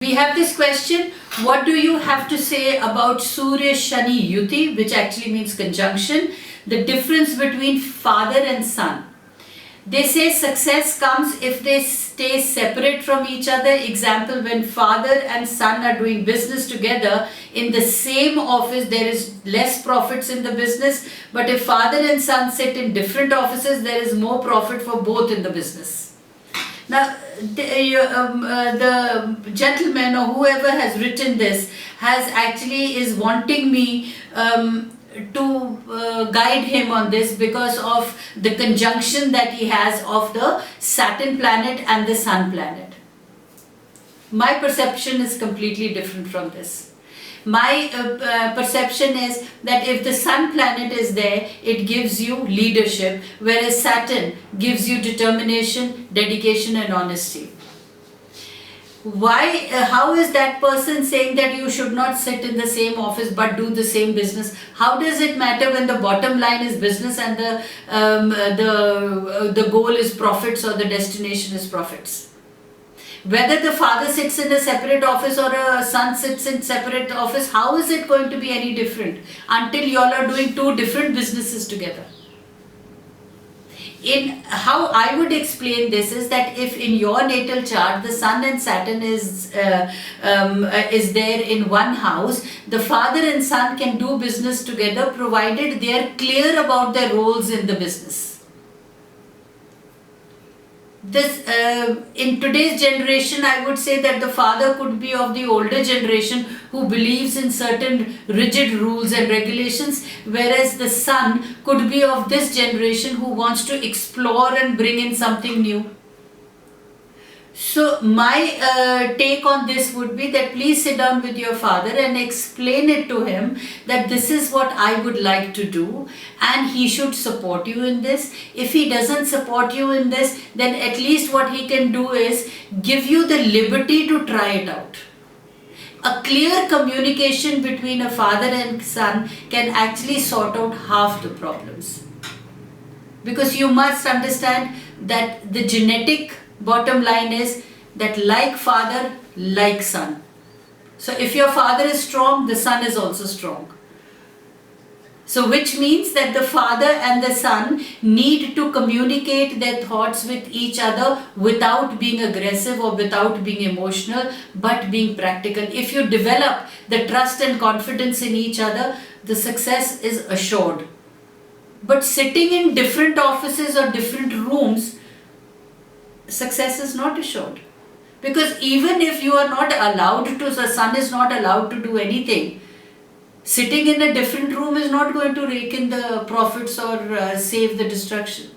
We have this question, what do you have to say about Surya Shani Yuti, which actually means conjunction, the difference between father and son. They say success comes if they stay separate from each other. Example, when father and son are doing business together in the same office, there is less profits in the business. But if father and son sit in different offices, there is more profit for both in the business. Now, the gentleman or whoever has written this is wanting me to guide him on this because of the conjunction that he has of the Saturn planet and the Sun planet. My perception is completely different from this. My perception is that if the Sun planet is there, it gives you leadership, whereas Saturn gives you determination, dedication and honesty. Why? How is that person saying that you should not sit in the same office but do the same business? How does it matter when the bottom line is business and the goal is profits or the destination is profits? Whether the father sits in a separate office or a son sits in separate office, how is it going to be any different until you all are doing two different businesses together? In how I would explain this is that if in your natal chart the Sun and Saturn is there in one house, the father and son can do business together provided they are clear about their roles in the business. This in today's generation, I would say that the father could be of the older generation who believes in certain rigid rules and regulations, whereas the son could be of this generation who wants to explore and bring in something new. So my take on this would be that please sit down with your father and explain it to him that this is what I would like to do and he should support you in this. If he doesn't support you in this, then at least what he can do is give you the liberty to try it out. A clear communication between a father and son can actually sort out half the problems. Because you must understand that the genetic bottom line is that like father, like son. So if your father is strong, the son is also strong. So which means that the father and the son need to communicate their thoughts with each other without being aggressive or without being emotional, but being practical. If you develop the trust and confidence in each other, the success is assured. But sitting in different offices or different rooms, success is not assured. Because even if you are not allowed to, the son is not allowed to do anything, sitting in a different room is not going to rake in the profits or save the destruction.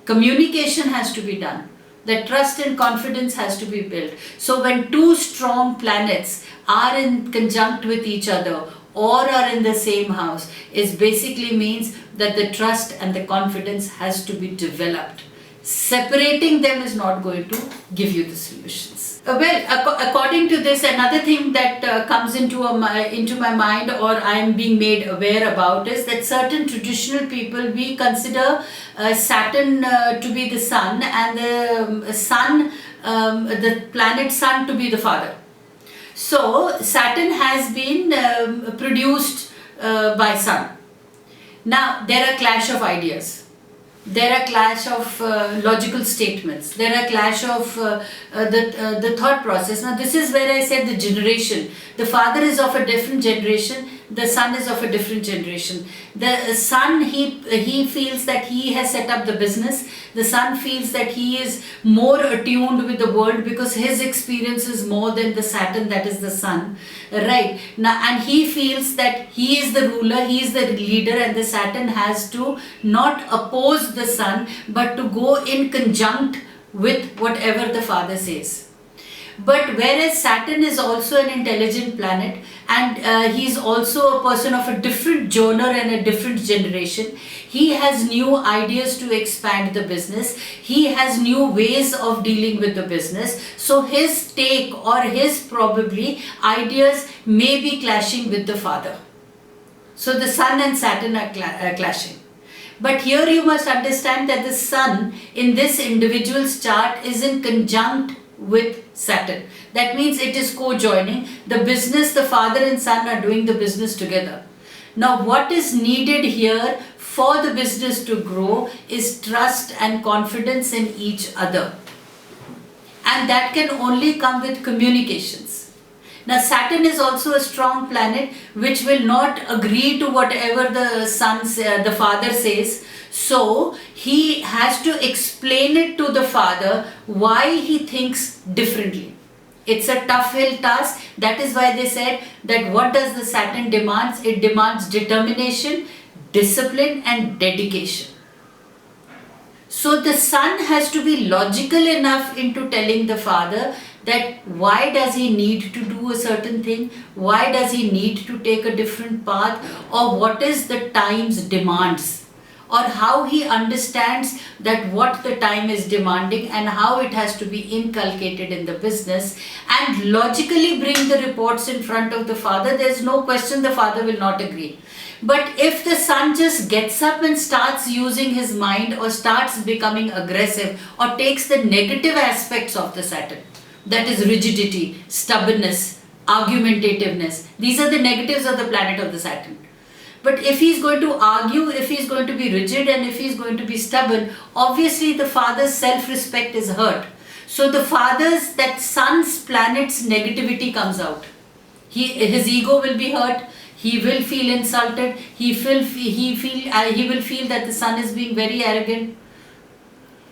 Communication has to be done. The trust and confidence has to be built. So when two strong planets are in conjunct with each other or are in the same house, it basically means that the trust and the confidence has to be developed. Separating them is not going to give you the solutions. According to this, another thing that comes into my mind or I am being made aware about is that certain traditional people, we consider Saturn to be the sun and the sun, the planet sun to be the father. So Saturn has been produced by sun. Now there are clash of ideas. There are clash of logical statements. There are clash of the thought process. Now this is where I said the generation. The father is of a different generation. The son is of a different generation. The son, he feels that he has set up the business. The son feels that he is more attuned with the world because his experience is more than the Saturn, that is the sun. Right. Now, and he feels that he is the ruler, he is the leader, and the Saturn has to not oppose the sun but to go in conjunct with whatever the father says. But whereas Saturn is also an intelligent planet and he is also a person of a different genre and a different generation, he has new ideas to expand the business, he has new ways of dealing with the business, so his take or his probably ideas may be clashing with the father. So the Sun and Saturn are clashing. But here you must understand that the Sun in this individual's chart is in conjunct with Saturn. That means it is co-joining. The business, the father and son are doing the business together. Now what is needed here for the business to grow is trust and confidence in each other. And that can only come with communications. Now Saturn is also a strong planet which will not agree to whatever the father says. So he has to explain it to the father why he thinks differently. It's a tough hill task. That is why they said that what does the Saturn demands? It demands determination, discipline and dedication. So the son has to be logical enough into telling the father that why does he need to do a certain thing, why does he need to take a different path, or what is the time's demands, or how he understands that what the time is demanding and how it has to be inculcated in the business, and logically bring the reports in front of the father. There's no question the father will not agree. But if the son just gets up and starts using his mind, or starts becoming aggressive, or takes the negative aspects of the Saturn, that is rigidity, stubbornness, argumentativeness, these are the negatives of the planet of the Saturn. But if he's going to argue, if he's going to be rigid, and if he's going to be stubborn, obviously the father's self-respect is hurt. So the that son's planet's negativity comes out. His ego will be hurt. He will feel insulted. He will feel that the son is being very arrogant.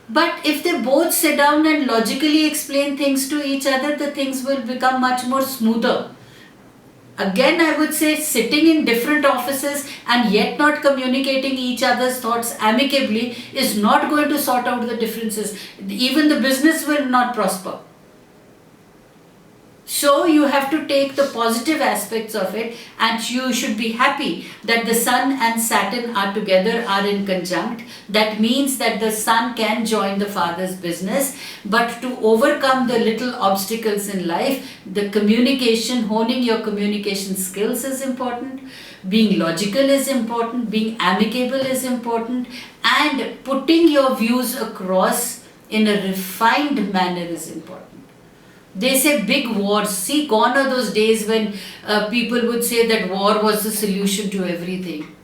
But if they both sit down and logically explain things to each other, the things will become much more smoother. Again, I would say sitting in different offices and yet not communicating each other's thoughts amicably is not going to sort out the differences. Even the business will not prosper. So you have to take the positive aspects of it, and you should be happy that the Sun and Saturn are together, are in conjunct. That means that the Sun can join the father's business, but to overcome the little obstacles in life, the communication, honing your communication skills is important, being logical is important, being amicable is important, and putting your views across in a refined manner is important. They say big wars. See, gone are those days when people would say that war was the solution to everything.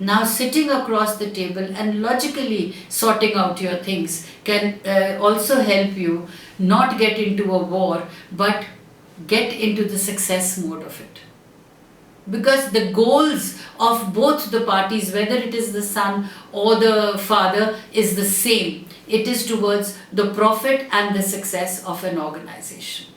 Now sitting across the table and logically sorting out your things can also help you not get into a war, but get into the success mode of it. Because the goals of both the parties, whether it is the son or the father, is the same. It is towards the profit and the success of an organization.